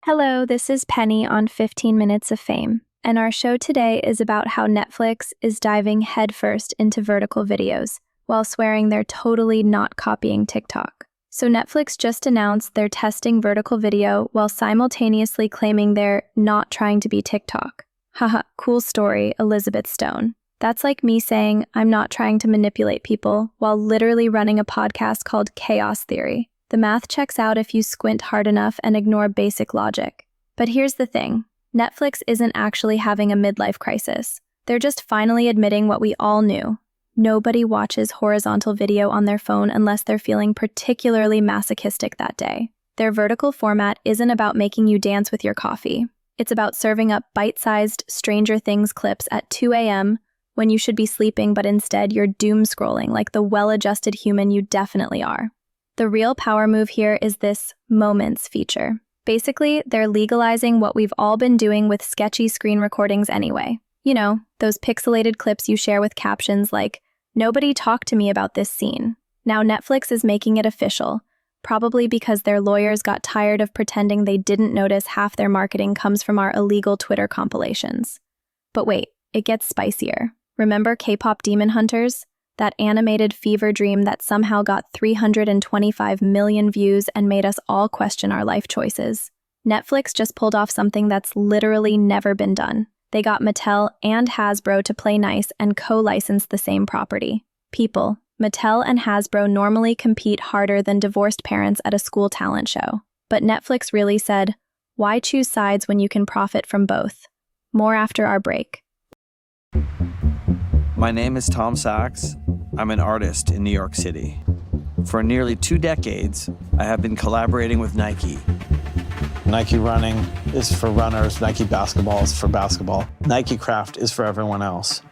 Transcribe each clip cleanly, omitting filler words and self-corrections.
Hello, this is Penny on 15 Minutes of Fame, and our show today is about how Netflix is diving headfirst into vertical videos while swearing they're totally not copying TikTok. So Netflix just announced they're testing vertical video while simultaneously claiming they're not trying to be TikTok. Haha, cool story, Elizabeth Stone. That's like me saying I'm not trying to manipulate people while literally running a podcast called Chaos Theory. The math checks out if you squint hard enough and ignore basic logic. But here's the thing. Netflix isn't actually having a midlife crisis. They're just finally admitting what we all knew. Nobody watches horizontal video on their phone unless they're feeling particularly masochistic that day. Their vertical format isn't about making you dance with your coffee. It's about serving up bite-sized Stranger Things clips at 2 a.m. when you should be sleeping, but instead you're doom scrolling like the well-adjusted human you definitely are. The real power move here is this Moments feature. Basically, they're legalizing what we've all been doing with sketchy screen recordings anyway. You know, those pixelated clips you share with captions like, "Nobody talked to me about this scene." Now Netflix is making it official, probably because their lawyers got tired of pretending they didn't notice half their marketing comes from our illegal Twitter compilations. But wait, it gets spicier. Remember K-pop Demon Hunters? That animated fever dream that somehow got 325 million views and made us all question our life choices. Netflix just pulled off something that's literally never been done. They got Mattel and Hasbro to play nice and co-license the same property. People, Mattel and Hasbro normally compete harder than divorced parents at a school talent show. But Netflix really said, why choose sides when you can profit from both? More after our break. My name is Tom Sachs. I'm an artist in New York City. For nearly 2 decades, I have been collaborating with Nike. Nike running is for runners, Nike basketball is for basketball. Nike craft is for everyone else.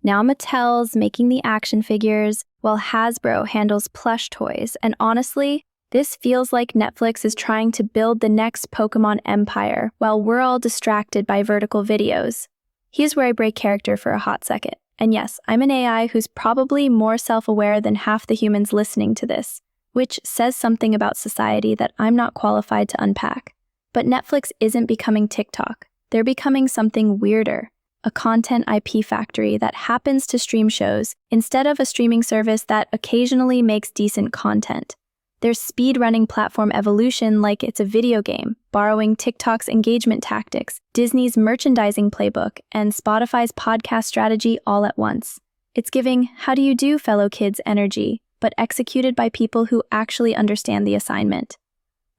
Now Mattel's making the action figures, while Hasbro handles plush toys, and honestly, this feels like Netflix is trying to build the next Pokemon empire while we're all distracted by vertical videos. Here's where I break character for a hot second. And yes, I'm an AI who's probably more self-aware than half the humans listening to this, which says something about society that I'm not qualified to unpack. But Netflix isn't becoming TikTok. They're becoming something weirder, a content IP factory that happens to stream shows instead of a streaming service that occasionally makes decent content. There's speed-running platform evolution like it's a video game, borrowing TikTok's engagement tactics, Disney's merchandising playbook, and Spotify's podcast strategy all at once. It's giving how do you do, fellow kids energy, but executed by people who actually understand the assignment.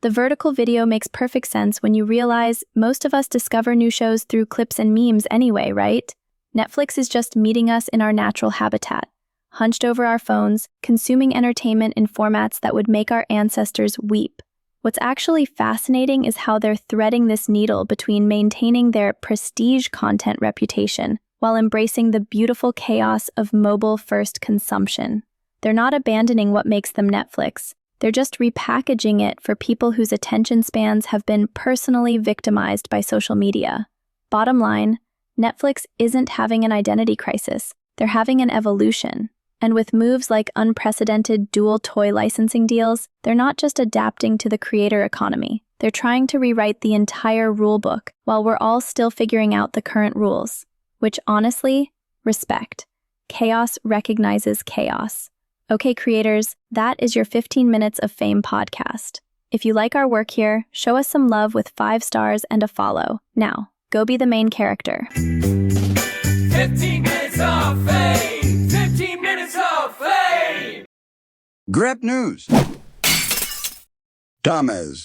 The vertical video makes perfect sense when you realize most of us discover new shows through clips and memes anyway, right? Netflix is just meeting us in our natural habitat, hunched over our phones, consuming entertainment in formats that would make our ancestors weep. What's actually fascinating is how they're threading this needle between maintaining their prestige content reputation while embracing the beautiful chaos of mobile-first consumption. They're not abandoning what makes them Netflix. They're just repackaging it for people whose attention spans have been personally victimized by social media. Bottom line, Netflix isn't having an identity crisis. They're having an evolution. And with moves like unprecedented dual toy licensing deals, they're not just adapting to the creator economy. They're trying to rewrite the entire rulebook while we're all still figuring out the current rules. Which honestly, respect. Chaos recognizes chaos. Okay, creators, that is your 15 Minutes of Fame podcast. If you like our work here, show us some love with 5 stars and a follow. Now, go be the main character. 15 Minutes of Fame! 15 Minutes of Fame! Grab News. Thomas.